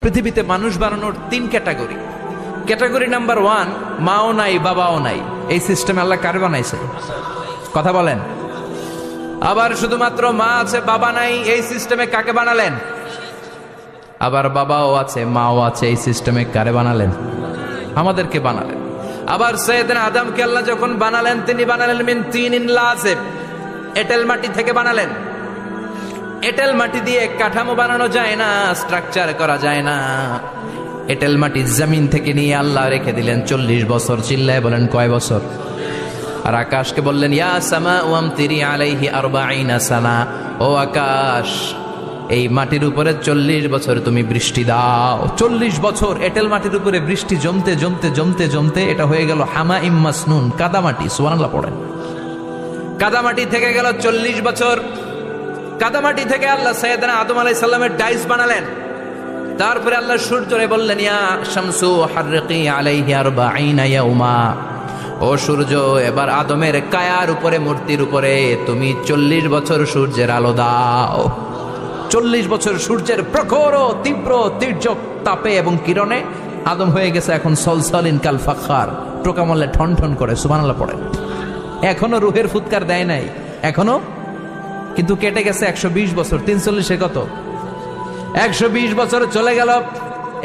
পৃথিবীতে মানুষ বানানোর 3 ক্যাটাগরি। ক্যাটাগরি নাম্বার 1, মাও নাই বাবাও নাই। এই সিস্টেম আল্লাহ কারে বানাইছে? কথা বলেন। আবার শুধুমাত্র মা আছে বাবা নাই, এই সিস্টেমে কাকে বানালেন? আবার বাবাও আছে মাও আছে, এই সিস্টেমে কারে বানালেন? আমাদেরকে বানালেন। আবার সাইয়েদনা আদমকে আল্লাহ যখন বানালেন, তিনি বানালেন মিন তিনিন লাযিব, এঁটেল মাটি থেকে বানালেন। এঁটেল মাটি দিয়ে কাঠামো বানানো যায় না, স্ট্রাকচার করা যায় না। এঁটেল মাটি জমিন থেকে নিয়ে আল্লাহ রেখে দিলেন 40 বছর। চিল্লায় বলেন কয় বছর? আর আকাশকে বললেন ইয়া সামাউ আমতিরি আলাইহি 40 সানা, ও আকাশ এই মাটির উপরে 40 বছর তুমি বৃষ্টি দাও। 40 বছর এঁটেল মাটির উপরে বৃষ্টি জমতে জমতে জমতে জমতে এটা হয়ে গেল হামাইম মাসনুন, কাদামাটি। সুবহানাল্লাহ পড়েন। কাদামাটি থেকে গেল 40 বছর। কাদামাটি থেকে আল্লাহ সাইয়েদনা আদম আলাইহিস সালামের ডাইস বানালেন। তারপরে আল্লাহ সূর্যরে বললেন ইয়া শামসু হাররিকি আলাইহি 40 ইয়াউমা, ও সূর্য এবার আদমের কায়ার উপরে, মূর্তির উপরে তুমি 40 বছর সূর্যের আলো দাও। 40 বছর সূর্যের প্রখর ও তীব্র তীর্যক তাপে এবং কিরণে আদম হয়ে গেছে এখন সলসলিন কাল ফাখার, টোকা মারলে ঠন ঠন করে। সুবহানাল্লাহ পড়েন। এখনো রুহের ফুৎকার দেয় নাই এখনো, কিন্তু কেটে গেছে 120 বছর। 340 কত? 120 বছর চলে গেল।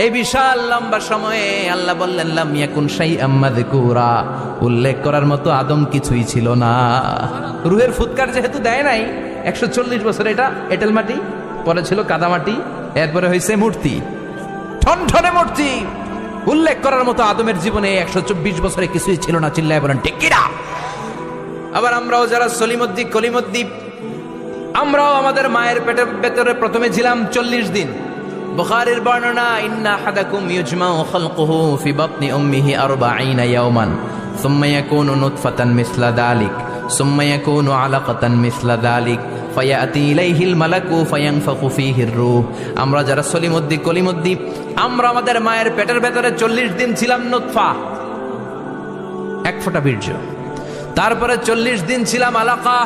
এই বিশাল লম্বা সময়ে আল্লাহ বললেন লাম ইয়াকুন শাইআম মাযকুরা, উল্লেখ করার মতো আদম কিছুই ছিল না। রুহের ফুৎকার যেহেতু দেয় নাই 140 বছর, এটা এঁটেল মাটি, পরে ছিল কাদামাটি, এরপরে হয়েছে মূর্তি, ঠনঠনে মূর্তি। উল্লেখ করার মতো আদমের জীবনে 124 বছরে কিছুই ছিল না। চিল্লায় বলেন ঠিক কিনা? আবার আমরাও যারা সলিমুদ্দিন কলিমুদ্দিন, আমরাও আমাদের মায়ের পেটের ভেতরে প্রথমে ছিলাম 40 দিন। বুখারীর বর্ণনা ইন্না আহাদাকুম ইউজমাউ খালকুহু ফি বাতনি উম্মিহি 40 ইয়াওমান সুম্মা ইয়াকুনু নুতফাতান মিসলা যালিক সুম্মা ইয়াকুনু আলাকাতান মিসলা যালিক ফায়াতি ইলাইহিল মালাকু ফায়ানফাখু ফীহির রূহ। আমরা যারা সলিমুদ্দিন কলিমুদ্দিন, আমরা আমাদের মায়ের পেটের ভেতরে 40 দিন ছিলাম নুতফা, এক ফোঁটা বীর্য। তারপরে 40 দিন ছিলাম আলাকা,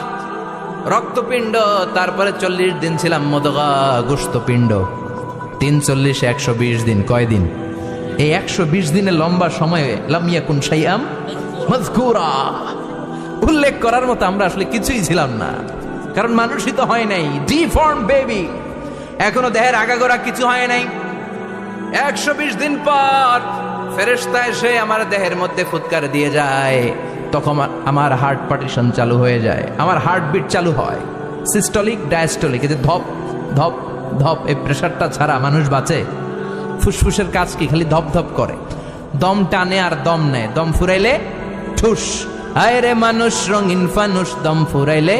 রক্তপিণ্ড। তারপরে 40 দিন ছিলাম মুদগা, গোশতপিণ্ড। 340 120 দিন। কয় দিন? এই 120 দিনের লম্বা সময়ে লাম ইয়াকুন শাইআম মাযকুরা, উল্লেখ করার মতো আমরা আসলে কিছুই ছিলাম না, কারণ মানুষই তো হয় নাই, ডিফর্ম বেবি, এখনো দেহের আগাগোড়া কিছু হয় নাই। 120 দিন পর ফেরেশতা এসে আমার দেহের মধ্যে ফুৎকার দিয়ে যায়, তখন আমার হার্ট পার্টিশন চালু হয়ে যায়, আমার হার্টবিট চালু হয়, সিস্টোলিক ডায়াস্টোলিক। এই যে ধপ ধপ ধপ, এই প্রেশারটা ছাড়া মানুষ বাঁচে? ফুসফুসের কাজ কি? খালি ধপ ধপ করে, দম টানে আর দম নেয়, দম ফুরাইলে ঠুস। হায় রে মানুষ রঙিন ফানুষ, দম ফুরাইলে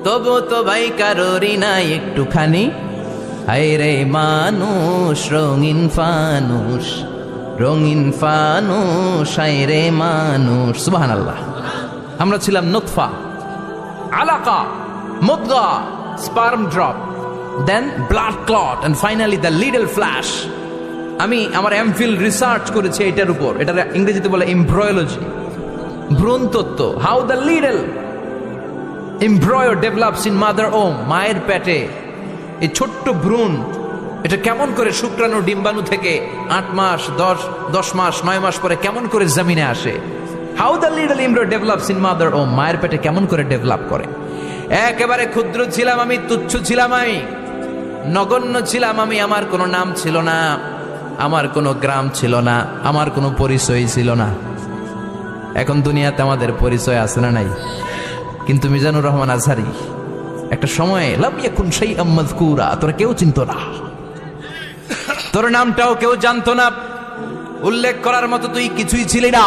তবু তো ভাই কারোরই নাই একটুখানি। হায় রে মানুষ রঙিন ফানুষ, রঙিন ফানুষ, হায় রে মানুষ। সুবহানাল্লাহ। আমরা ছিলাম নুতফা, আলাকা, মুদগা, sperm drop, then blood clot, and finally the little flesh. আমি আমার এমফিল রিসার্চ করেছি এটার উপর। এটার ইংরেজিতে বলে এমব্রায়োলজি, ভ্রূণ তত্ত্ব। How the little embryo develops in mother ওম, মায়ের পেটে এই ছোট্ট ভ্রূণ, এটা কেমন করে শুক্রাণু ডিম্বাণু থেকে 8 মাস 10 মাস 9 মাস পরে কেমন করে জমিনে আসে। How the little embryo develops in mother ওম, মায়ের পেটে কেমন করে ডেভেলপ করে। একেবারে ক্ষুদ্র ছিলাম আমি, তুচ্ছ ছিলাম আমি, নগণ্য ছিলাম আমি। আমার কোনো নাম ছিল না, আমার কোনো গ্রাম ছিল না, আমার কোনো পরিচয় ছিল না। এখন দুনিয়াতে আমাদের পরিচয় আছে না নাই? কিন্তু মিজানুর রহমান আজহারি একটা সময়ে লাম ইয়াকুন শাইআম মাযকুরা, তোরা কেউ চিনতো না, তোর নামটাও কেউ জানতো না, উল্লেখ করার মতো তুই কিছুই ছিলি না।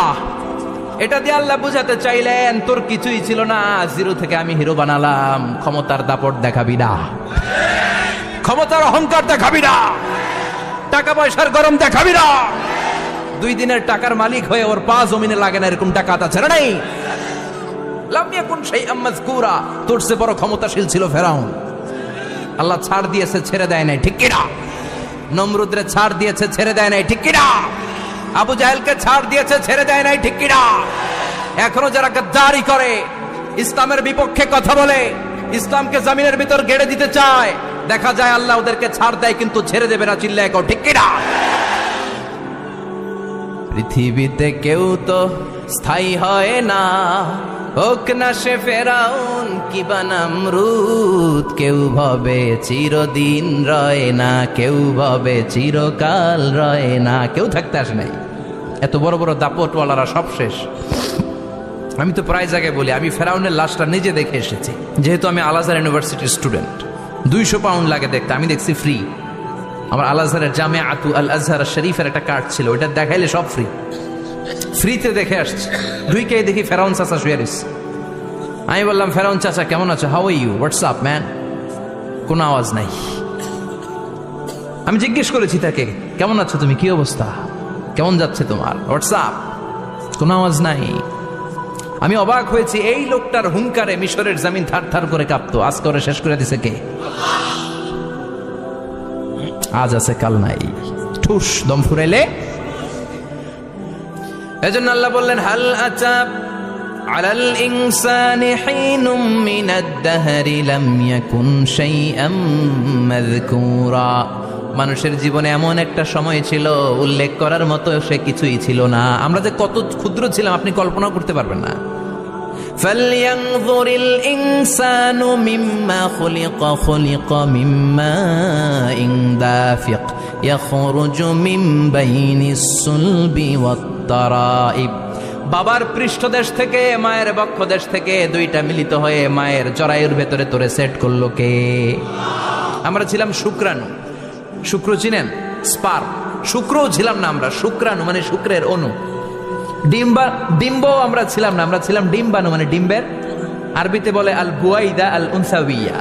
এটা দিয়ে আল্লাহ বুঝাতে চাইলেন তোর কিছুই ছিল না, জিরো থেকে আমি হিরো বানালাম। ক্ষমতার দাপট দেখাবি না, ক্ষমতার অহংকার দেখাবি না, টাকা পয়সার গরম দেখাবি না। 2 দিনের টাকার মালিক হয়ে ওর পা জমিনে লাগে না, এরকম টাকা তা ছেড়ে নাই। লাম ইয়াকুন শাইআম মাযকুরা, তোর চেয়ে বড় ক্ষমতাশীল ছিল ফেরাউন। আল্লাহ ছাড় দিয়েছে, ছেড়ে দেয় নাই, ঠিক কিনা? নমরুদরে ছাড় দিয়েছে, ছেড়ে দেয় নাই, ঠিক কিনা? আবু জাহেলকে ছাড় দিয়েছে, ছেড়ে দেয় নাই, ঠিক কিনা? এখনো যারা গাদ্দারি করে, ইসলামের বিপক্ষে কথা বলে, ইসলামকে জমিনের ভিতর গেড়ে দিতে চায়, দেখা যায় আল্লাহ ওদেরকে ছাড় দেয়, কিন্তু ছেড়ে দেবে না। চিল্লায় কও ঠিক কিনা? পৃথিবীতে কেউ তো স্থায়ী হয় না, হোক না সে ফেরাউন কিবা নমরুদ। কেউ ভাবে চিরদিন রয় না, কেউ ভাবে চিরকাল রয় না। কেউ থাকতে আসে নাই। এত বড় বড় দাপটওয়ালারা সব শেষ। আমি তো প্রায় জায়গায় বলি, আমি ফেরাউনের লাশটা নিজে দেখে এসেছি। যেহেতু আমি আল আজহার ইউনিভার্সিটির স্টুডেন্ট, 200 পাউন্ড লাগে দেখতে, আমি দেখছি ফ্রি। আমার আল আজহারের জামিআতু আল আজহার শরীফের একটা কার্ড ছিল, ওইটা দেখাইলে সব ফ্রি। ফ্রিতে দেখে আসছি। ঢুইকে দেখি ফেরাউন চাচা শুয়ে রয়েছে। আমি বললাম, ফেরাউন চাচা কেমন আছো? How are you? What's up man? কোনো আওয়াজ নাই। আমি জিজ্ঞেস করেছি তাকে, কেমন আছো তুমি, কি অবস্থা, কেমন যাচ্ছে তোমার, হোয়াটস আপ? কোনো আওয়াজ নাই। আমি অবাক হয়েছি, এই লোকটার হুঙ্কারে মিশরের জমিন থার থার করে কাঁপতো। আজ করে শেষ করে দিছে কে? আজ আছে কাল নাই, ঠুস দম ফুরাইলে। এজন্য আল্লাহ বললেন, হাল আতাব আলাল ইনসানি হিনুম মিনাদ দাহরি লাম ইয়াকুন শাইআম মাযকুরা। মানুষের জীবনে এমন একটা সময় ছিল, উল্লেখ করার মতো সে কিছুই ছিল না। আমরা যে কত ক্ষুদ্র ছিলাম আপনি কল্পনা করতে পারবেন না। ফালইয়ানযুরিল ইনসানু মিম্মা খুলিকা, খুলিকা মিম্মা ইন দাফিক ইয়াখরুজু মিন বাইনিস সুলবি ওয়াত তারাইব। বাবার পৃষ্ঠদেশ থেকে, মায়ের বক্ষদেশ থেকে দুইটা মিলিত হয়ে মায়ের জরায়ুর ভেতরে তোরে সেট করলো কে? আমরা ছিলাম শুক্রাণু। শুক্র চিনেন? স্পার্ম। শুক্রও ছিলাম না আমরা, শুক্রাণু মানে শুক্রের অণু। ডিম্ব আমরা ছিলাম না, আমরা ছিলাম ডিম্বাণু মানে ডিম্বের। আরবিতে বলে আল বুয়াইদা আল উনসাউইয়া।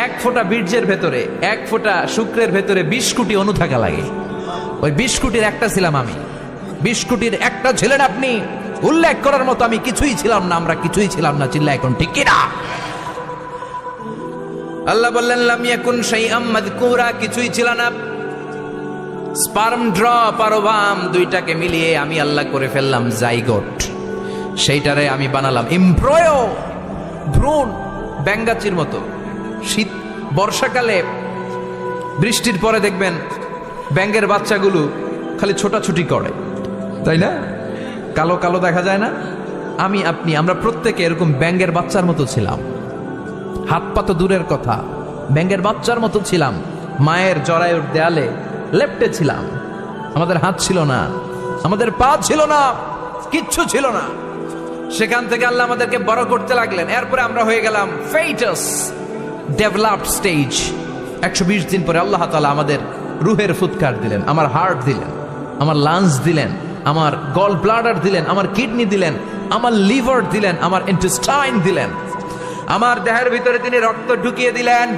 এক ফোঁটা বীর্যের ভেতরে, এক ফোঁটা শুক্রের ভেতরে 20 কোটি অণু থাকা লাগে। ওই 20 কোটির একটা ছিলাম আমি। 20 কোটির একটা ছিলেন আপনি। উল্লেখ করার মতো আমি কিছুই ছিলাম না, আমরা কিছুই ছিলাম না। চিল্লা এখন ঠিক কিনা? আল্লাহ বললেন, লাম ইয়াকুন শাইআম মাযকুরা, কিছুই ছিল না। স্পার্ম ড্রপ আর ওভাম দুইটাকে মিলিয়ে আমি আল্লাহ করে ফেললাম জাইগোট। সেইটারে আমি বানালাম এমব্রয়ো, ভ্রূণ, ব্যাঙ্গাচির মতো। শীত বর্ষাকালে বৃষ্টির পরে দেখবেন ব্যাঙ্গের বাচ্চাগুলো খালি ছোটাছুটি করে, তাই না? কালো কালো দেখা যায় না? আমি আপনি আমরা প্রত্যেকে এরকম ব্যাঙ্গের বাচ্চার মতো ছিলাম। হাত পা তো দূরের কথা, ব্যাঙ্গের বাচ্চার মতো ছিলাম। মায়ের জরায়ুর দেয়ালে লেপ্টে ছিলাম। আমাদের হাত ছিল না, আমাদের পা ছিল না, কিচ্ছু ছিল না। সেখান থেকে আল্লাহ আমাদেরকে বড় করতে লাগলেন। এরপরে আমরা হয়ে গেলাম ফেটাস, ডেভেলপড স্টেজ। 120 দিন পরে আল্লাহ তাআলা আমাদের রুহের ফুৎকার দিলেন, আমার হার্ট দিলেন, আমার লাংস দিলেন, আমার গল ব্লাডার দিলেন, আমার কিডনি দিলেন, আমার লিভার দিলেন, আমার ইন্টেস্টাইন দিলেন। আমার দেহের ভিতরে তিনি রক্ত ঢুকিয়ে দিলেন।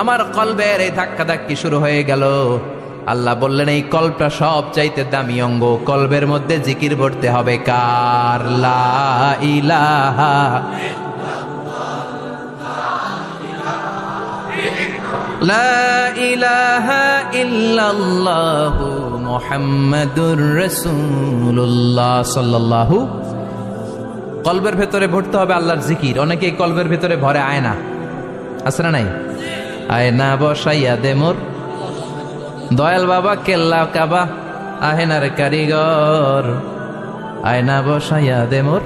আমার কলবের এই ধাক্কা ধাক্কি শুরু হয়ে গেল। আল্লাহ বললেন, এই কলবটা সব চাইতে দামি অঙ্গ, কলবের মধ্যে জিকির পড়তে হবে কার? লা ইলাহা লা ইলাহা ইল্লাল্লাহু মুহাম্মাদুর রাসূলুল্লাহ সাল্লাল্লাহু। কলবের ভেতরে ভরতে হবে আল্লাহর জিকির। অনেকেই কলবের ভেতরে ভরে আয়না, আছে না নাই? আয়না বসাইয়া দে মোর দয়াল বাবা, কেল্লা কাবা আহেনার কারিগর, আয়না বসাইয়া দে মোর।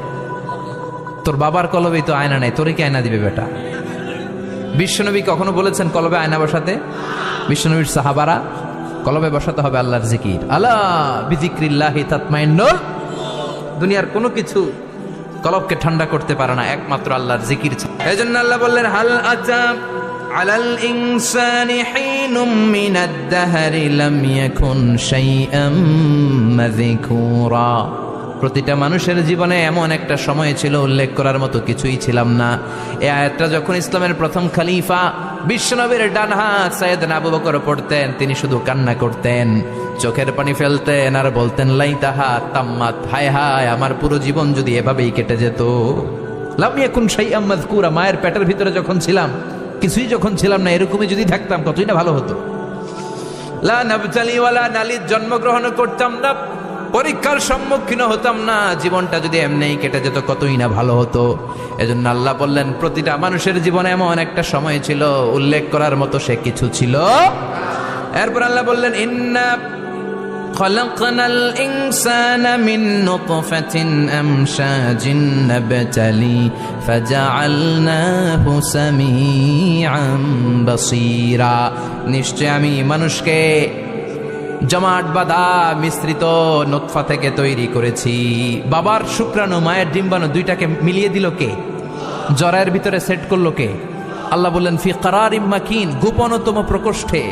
তোর বাবার কলবেই তো আয়না নাই, তোরে কি আয়না দিবে বেটা? বিশ্বনবী কখনো বলেছেন কলবে আয়না বসাতে? বিশ্বনবীর সাহাবারা কলবে বসাতে হবে আল্লাহর জিকির। আলা বিযিক্রিল্লাহি তাতমাইন্নুল। দুনিয়ার কোনো কিছু কলবকে ঠান্ডা করতে পারে না, একমাত্র আল্লাহর জিকির। এজন্য আল্লাহ বললেন, হাল আতা আলাল ইনসানি হিনুম মিনাদ দাহরি লাম ইয়াকুন শাইআম মাযকুরা। প্রতিটা মানুষের জীবনে এমন একটা সময় ছিল, উল্লেখ করার মতো কিছুই ছিলাম না। এই আয়াতটা যখন ইসলামের প্রথম খলিফা বিশ্বনবীর ডান হাত সাইয়েদনা আবু বকর পড়তেন, তিনি শুধু কান্না করতেন, চোখের পানি ফেলতেন আর বলতেন, লাইতাহা তাম্মাত, হায় হায় আমার পুরো জীবন যদি এভাবেই কেটে যেত। লাম ইয়াকুন শাইআম মাযকুরা, মায়ের পেটের ভিতরে যখন ছিলাম, কিছুই যখন ছিলাম না, এরকমই যদি থাকতাম কতই না ভালো হতো। লা নাবতালি ওয়ালা নালিদ, জন্মগ্রহণ করতাম না, পরীক্ষার সম্মুখীন হতাম না, জীবনটা যদি এমনি কেটে যেত কতই না ভালো হতো। এজন্য আল্লাহ বললেন প্রতিটা মানুষের জীবনে এমন একটা সময় ছিল উল্লেখ করার মতো সে কিছু ছিল। এরপর আল্লাহ বললেন ইন্না খলাকনাল ইনসানা মিন নুতফাতিন আমশাজিন নাবতালি ফাজআলনাহু সামিআন বাসীরা। নিশ্চয় আমি মানুষকে জমাট বাঁধা মিশ্রিত নুতফা থেকে তৈরি করেছি। বাবার শুক্রাণু মায়ের ডিম্বাণু দুইটাকে মিলিয়ে দিল কে? জরায়ের ভিতরে সেট করলো কে? আল্লাহ বললেন ফি কারারিম মাকিন, গোপনতম প্রকোষ্ঠে,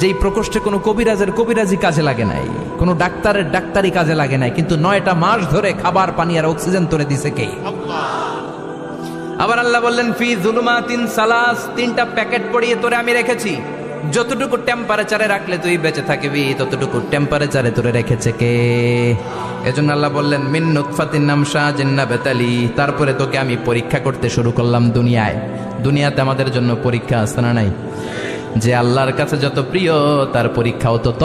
যেই প্রকোষ্ঠে কোনো কবিরাজের কবিরাজি কাজে লাগে নাই, কোনো ডাক্তারের ডাক্তারি কাজে লাগে নাই, কিন্তু 9টা মাস ধরে খাবার পানি আর অক্সিজেন তোরে দিছে কে? আবার আল্লাহ বললেন ফি যুলুমাতিন সালাস, 3টা প্যাকেট পড়িয়ে তোরে আমি রেখেছি, যতটুকু টেম্পারেচারে রাখলে তুই বেঁচে থাকবি ততটুকু টেম্পারেচারে তোরে রেখেছে কে? এজন্য আল্লাহ বললেন মিন নুতফাতিন আমশাজিন নাবতালি, তারপরে তোকে আমি পরীক্ষা করতে শুরু করলাম দুনিয়ায়। দুনিয়াতে আমাদের জন্য পরীক্ষা আছে না নাই? যে আল্লাহর কাছে যত প্রিয় তার পরীক্ষাও তত।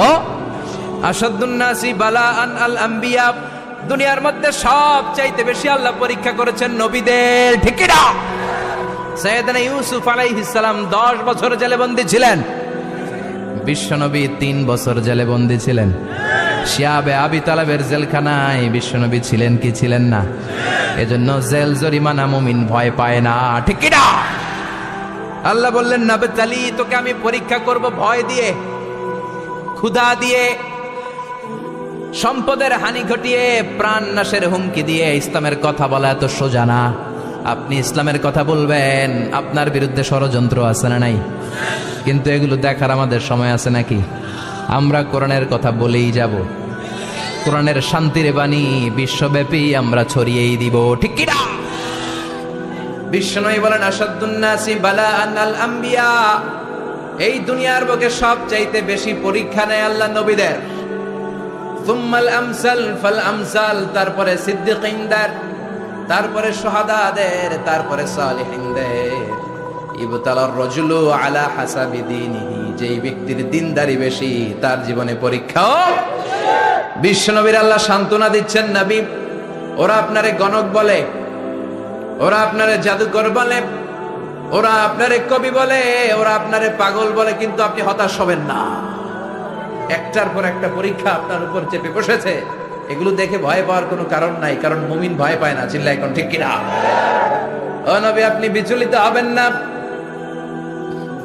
আসাদুন নাসি বালাআন আল আম্বিয়া, দুনিয়ার মধ্যে সব চাইতে বেশি আল্লাহ পরীক্ষা করেছেন নবীদের, ঠিক কি না? সাইয়েদনা ইউসুফ আলাইহিস সালাম 10 বছর জেলে বন্দী ছিলেন, বিশ্বনবী 3 বছর জেলে বন্দী ছিলেন। শিয়াবে আবি তালেবের জেলখানায় বিশ্বনবী ছিলেন কি ছিলেন না? এজন্য জেল জরিমানা মুমিন ভয় পায় না, ঠিক কি না? আল্লাহ বললেন নাবতালি, তোকে আমি পরীক্ষা করব ভয় দিয়ে, ক্ষুধা দিয়ে, সম্পদের হানি ঘটিয়ে, প্রাণ নাশের হুমকি দিয়ে। ইসলামের কথা বলা এত সোজা না। আপনি ইসলামের কথা বলবেন, আপনার বিরুদ্ধে ষড়যন্ত্র আছে না নাই? কিন্তু এগুলো দেখার আমাদের সময় আছে নাকি? আমরা কোরআনের কথা বলেই যাব, কোরআনের শান্তির বাণী বিশ্বব্যাপী আমরা ছড়িয়েই দিব, ঠিক কি না? বিশ্বনবী বলেন আসাদুন নাসি বালাআন আল আম্বিয়া, এই দুনিয়ার বুকে সবচাইতে বেশি পরীক্ষা নেয় আল্লাহ নবীদের। সুম্মাল আমসাল ফাল আমসাল, তারপরে সিদ্দিকিনদের, তারপরে শুহাদাদের, তারপরে সালিহিনদের। ইবতালার রাজুলু আলা হাসাবি দীনিহি, যেই ব্যক্তির দিনদারি বেশি তার জীবনে পরীক্ষাও। বিশ্বনবীর আল্লাহ সান্ত্বনা দিচ্ছেন, নবী ওরা আপনারে গণক বলে, ওরা আপনারে জাদুকর বলে, ওরা আপনারে কবি বলে, ওরা আপনারে পাগল বলে, কিন্তু আপনি হতাশ হবেন না। একটার পর একটা পরীক্ষা আপনার উপর চেপে বসেছে, এগুলো দেখে ভয় পাওয়ার কোনো কারণ নাই, কারণ মুমিন ভয় পায় না। চিল্লায় এখন ঠিক কিনা? ও নবী আপনি বিচলিত হবেন না,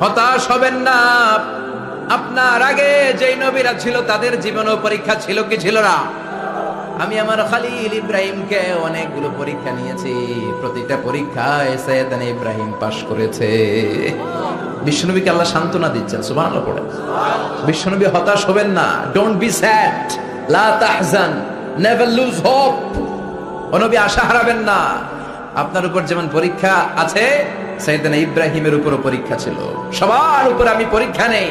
হতাশ হবেন না। আপনার আগে যেই নবীরা ছিল তাদের জীবনেও পরীক্ষা ছিল কি ছিল না? আমি আমার খলিল ইব্রাহিমকে অনেকগুলো পরীক্ষা নিয়েছি, প্রতিটা পরীক্ষায় সাইয়েদনা ইব্রাহিম পাশ করেছে। বিশ্বনবীকে আল্লাহ সান্ত্বনা দিচ্ছেন, সুবহানাল্লাহ পড়ে। বিশ্বনবী হতাশ হবেন না, ডোন্ট বি স্যাড, লা তাহজান, নেভার লুজ হোপ। ও নবী আশা হারাবেন না। আপনার উপর যেমন পরীক্ষা আছে, সাইয়েদনা ইব্রাহিমের উপরও পরীক্ষা ছিল। সবার উপর আমি পরীক্ষা নেই।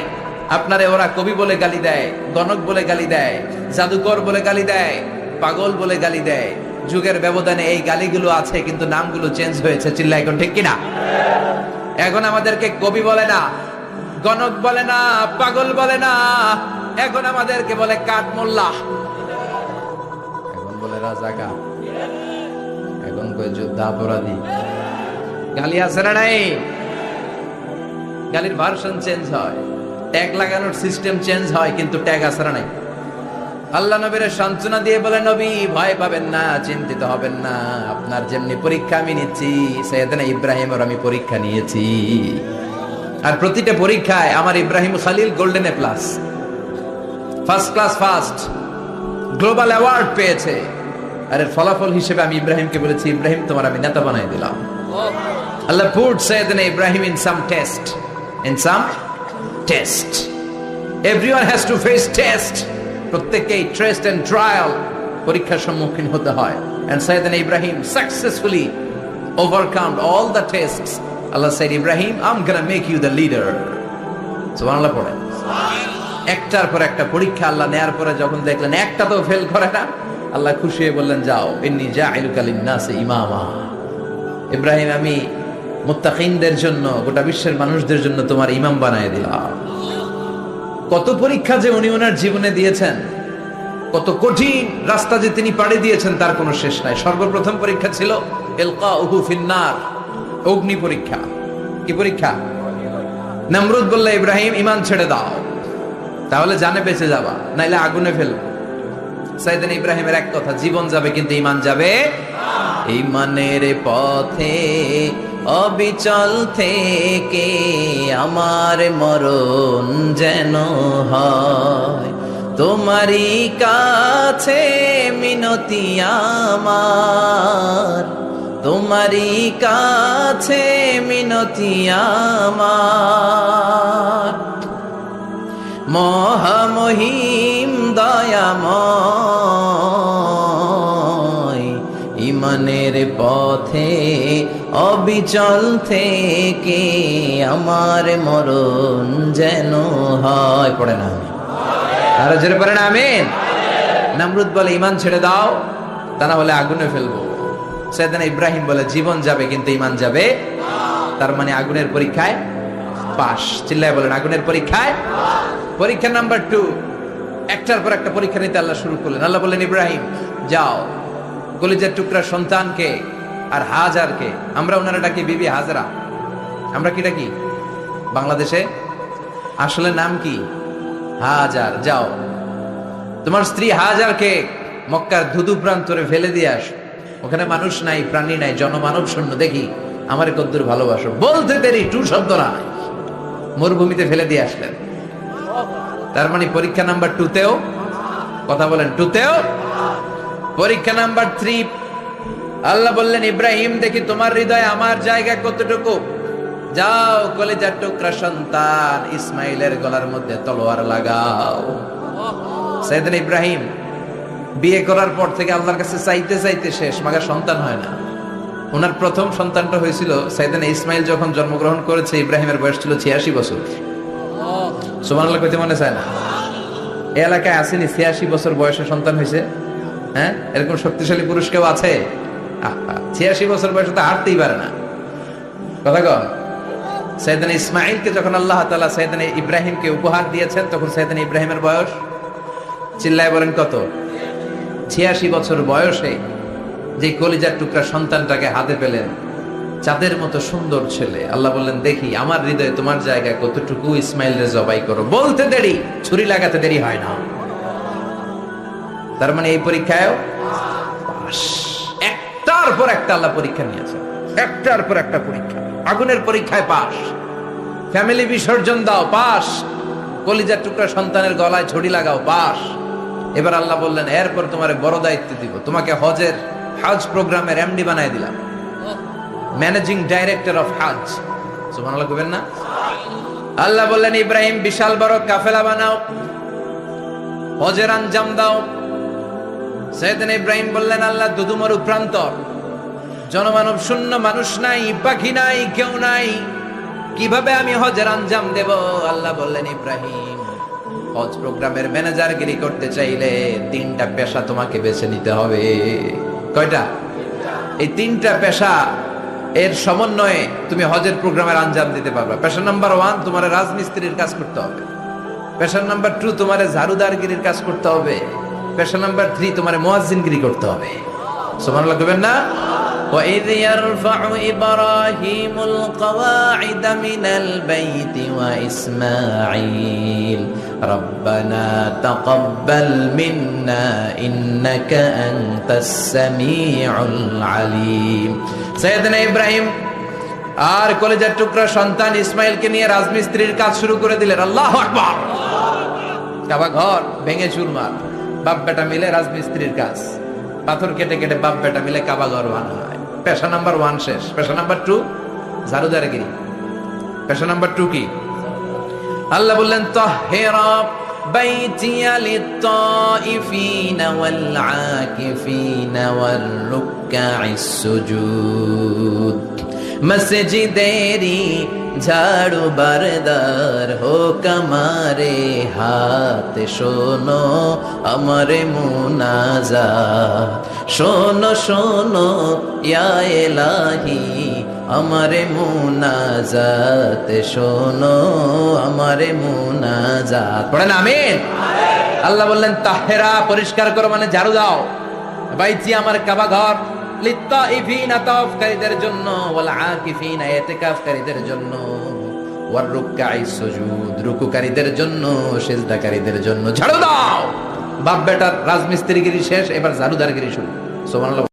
আপনারে ওরা কবি বলে গালি দেয়, গণক বলে গালি দেয়, জাদুকর বলে গালি দেয়, পাগল বলে গালি দেয়। যুগের ব্যবধানে এই গালিগুলো আছে, কিন্তু নামগুলো চেঞ্জ হয়েছে। চিল্লা এখন ঠিক কিনা? এখন আমাদেরকে কবি বলে না, গণক বলে না, পাগল বলে না, এখন আমাদেরকে বলে কাঠ মোল্লা, এখন বলে রাজাকা, এখন কই যুদ্ধাপরাধী। গালি আছে না নাই? গালির ভার্সন চেঞ্জ হয়, ট্যাগ লাগানোর সিস্টেম চেঞ্জ হয়, কিন্তু ট্যাগ আছে না নাই? আল্লাহ নবীর সান্ত্বনা দিয়ে বলে নবী ভয় পাবেন না, চিন্তিত হবেন না। আপনার যেমনি পরীক্ষা আমি নিচ্ছি, সাইয়েদনা ইব্রাহিমের আমি পরীক্ষা নিয়েছি। আর প্রতিটা পরীক্ষায় আমার Ibrahim Khalil golden A plus, first class first, global award পেয়েছে। আর এর ফলাফল হিসেবে আমি ইব্রাহিমকে বলেছি, ইব্রাহিম তোমার আমি নেতা বানাই দিলাম। আল্লাহ put Sayyidna Ibrahim in some test, in some test. Everyone has to face test. প্রত্যেককেই টেস্ট এন্ড ট্রায়াল, পরীক্ষার সম্মুখীন হতে হয়। And সাইয়েদনা Ibrahim successfully overcome all the tests. Allah said, Ibrahim, I'm gonna make you the leader. সুবহানাল্লাহ পড়েন। একটার পর একটা পরীক্ষা আল্লাহ নেয়ার পরে যখন দেখলেন একটা তো ফেল করে না, আল্লাহ খুশি হয়ে বললেন, যাও, ইন্নী জাইলুকা লিন-নাসি ইমামা। ইব্রাহিম আমি মুত্তাকিনদের জন্য, গোটা বিশ্বের মানুষদের জন্য তোমার ইমাম বানায় দিলাম। কত পরীক্ষা যে উনি ওনার জীবনে দিয়েছেন, কত কঠিন রাস্তা যে তিনি পাড়ি দিয়েছেন তার কোনো শেষ নাই। সর্বপ্রথম পরীক্ষা ছিল ইলকাউহু ফিন্নার, অগ্নি পরীক্ষা। কি পরীক্ষা? নমরুদ বলল, ইব্রাহিম ঈমান ছেড়ে দাও, তাহলে জানে বেঁচে যাবা, নাইলে আগুনে ফেলবো। সাইয়েদনা ইব্রাহিমের এক কথা, জীবন যাবে কিন্তু ঈমান যাবে। ঈমানের পথে অবিচল থেকে আমার মরণ যেন হয়, তোমারই কাছে মিনতি আমার, তোমারই কাছে মিনতি আমার। মহামহিম দয়াময়, ঈমানের পথে অবিচল থেকে আমার মরণ যেন হয়। পড়ে না আরো জোরে পড়ে না আমিন। নমরুদ বলে, ঈমান ছেড়ে দাও, তা না হলে আগুনে ফেলবো। সাইয়েদনা ইব্রাহিম বলে, জীবন যাবে কিন্তু ঈমান যাবে। তার মানে আগুনের পরীক্ষায় পাস। চিল্লায় বলেন, আগুনের পরীক্ষায়। পরীক্ষা নাম্বার 2, একটার পর একটা পরীক্ষা নিতে আল্লাহ শুরু করলেন। আল্লাহ বললেন, ইব্রাহিম যাও, কলিজার টুকরা সন্তানকে আর হাজারকে, আমরা ওনারা ডাকি বিবি হাজরা, আমরা কি ডাকি বাংলাদেশে, আসলে নাম কি হাজার, যাও তোমার স্ত্রী হাজারকে মক্কার ধুধু প্রান্তরে ফেলে দিয়ে আস, ওখানে মানুষ নাই, প্রাণী নাই, জনমানব শূন্য, দেখি আমার কদ্দুর ভালোবাসো। বলতে দেরি, টু শব্দ নাই, মরুভূমিতে ফেলে দিয়ে আসলেন। তার মানে পরীক্ষা নাম্বার 2তেও, কথা বলেন, 2তেও। পরীক্ষা নাম্বার 3, আল্লাহ বললেন, ইব্রাহিম দেখি তোমার হৃদয়ে আমার জায়গা কতটুকু, যাও কলিজার টুকরা সন্তান ইসমাইলের গলার মধ্যে তলোয়ার লাগাও। সাইয়েদনা ইব্রাহিম বিয়ে করার পর থেকে আল্লাহর কাছে চাইতে চাইতে শেষ, মাগার সন্তান হয় না। ওনার প্রথম সন্তানটা হয়েছিল সাইয়েদনা ইসমাইল যখন জন্মগ্রহণ করেছে, ইব্রাহিমের বয়স ছিল 86 বছর। সুবহানাল্লাহ কইতে মনে চায় না? এই এলাকায় আসেনি 86 বছর বয়সে সন্তান হয়েছে? হ্যাঁ, এরকম শক্তিশালী পুরুষ কেউ আছে? 86 বছর বয়সে তো হাঁটতেই পারে না। কথা কন। সাইয়েদনা ইসমাইলকে যখন আল্লাহ তাআলা সাইয়েদনা ইব্রাহিমকে উপহার দিয়েছেন, তখন সাইয়েদনা ইব্রাহিমের বয়স, চিল্লায় বলেন কত? 86 বছর বয়সে যে কলিজার টুকরা সন্তানটাকে হাতে পেলেন, চাঁদের মতো সুন্দর ছেলে, আল্লাহ বললেন, দেখি আমার হৃদয়ে তোমার জায়গা কতটুকু, ইসমাইলরে জবাই করো। বলতে দেরি, ছুরি লাগাতে দেরি হয় না। তার মানে এই পরীক্ষায় পাস। একটার পর একটা আল্লাহ পরীক্ষা নিয়েছে, একটার পর একটা পরীক্ষা। আগুনের পরীক্ষায় পাস, ফ্যামিলি বিসর্জন দাও, পাস, কলিজার টুকরা সন্তানের গলায় ছড়ি লাগাও, পাস। এবার আল্লাহ বললেন, এরপর তোমারে বড় দায়িত্ব দিব, তোমাকে হজ প্রোগ্রামের এমডি বানাই দিলাম, ম্যানেজিং ডাইরেক্টর অফ হজ। সুবহানাল্লাহ কইবেন না? আল্লাহ বললেন, ইব্রাহিম বিশাল বড় কাফেলা বানাও, হজের আঞ্জাম দাও। সাইয়েদনা ইব্রাহিম বললেন, আল্লাহ দুদুমরু প্রান্তর, জনমানব শূন্য, মানুষ নাই, পাখি নাই, কেউ নাই, কিভাবে আমি হজের আঞ্জাম দেব? আল্লাহ বললেন, ইব্রাহিম হজ প্রোগ্রামের ম্যানেজারগিরি করতে চাইলে 3টা পেশা তোমাকে বেছে নিতে হবে। কয়টা? এই 3টা পেশা এর সমন্বয়ে তুমি হজের প্রোগ্রামের আঞ্জাম দিতে পারবে। পেশা নাম্বার 1, তোমার রাজমিস্ত্রির কাজ করতে হবে। পেশা নাম্বার 2, তোমার ঝাড়ুদারগিরির কাজ করতে হবে। পেশা নাম্বার 3, তোমার মুয়াজ্জিনগিরি করতে হবে। সুবহানাল্লাহ কইবেন না? وَإِذْ يَرْفَعُ إِبْرَاهِيمُ الْقَوَاعِدَ مِنَ الْبَيْتِ وَإِسْمَاعِيلُ رَبَّنَا تَقَبَّلْ مِنَّا إِنَّكَ أَنْتَ السَّمِيعُ الْعَلِيمُ। সাইয়েদনা ইব্রাহিম আর কলিজার টুকরা সন্তান ইসমাইলকে নিয়ে রাজমিস্ত্রির কাজ শুরু করে দিলেন। আল্লাহু আকবার। কাবা ঘর ভেঙে চুরমার, বাপ বেটা মিলে রাজমিস্ত্রির কাজ, পাথর কেটে কেটে বাপ বেটা মিলে কাবা ঘর বানায়। পেশা নাম্বার 1 শেষ। পেশা নাম্বার 2 ঝাড়ুদারগিরি। পেশা নাম্বার 2 কি? আল্লাহ বললেন, তাহহিরা বাইতিয়া লিত-তাইফিনা ওয়াল আকিফিনা ওয়ার রুকআইস সুজুদ। মসজিদেরি ঝাড়ু বারদার হোক আমারে হাত, শোনো আমারে মুনাজাত, শোনো শোনো ইয়া ইলাহি আমারে মুনাজাত, শোনো আমারে মুনাজাত। পড়েন আমিন। আল্লাহ বললেন তাহেরা, পরিষ্কার করো মানে ঝাড়ু দাও। বাইতি আমার কাবা ঘর, লিত্তাইফিনা তাওয়াফকারীদের জন্য, ওয়াল আকিফিনা ইতিকাফকারীদের জন্য, ওয়ার রুকআইস সুজুদ রুকুকারীদের জন্য, সিজদাকারীদের জন্য। ঝাড়ু দাও। বাপ বেটার রাজমিস্ত্রিগিরি শেষ, এবার ঝাড়ুদারগিরি শুরু। সুবহানাল্লাহ।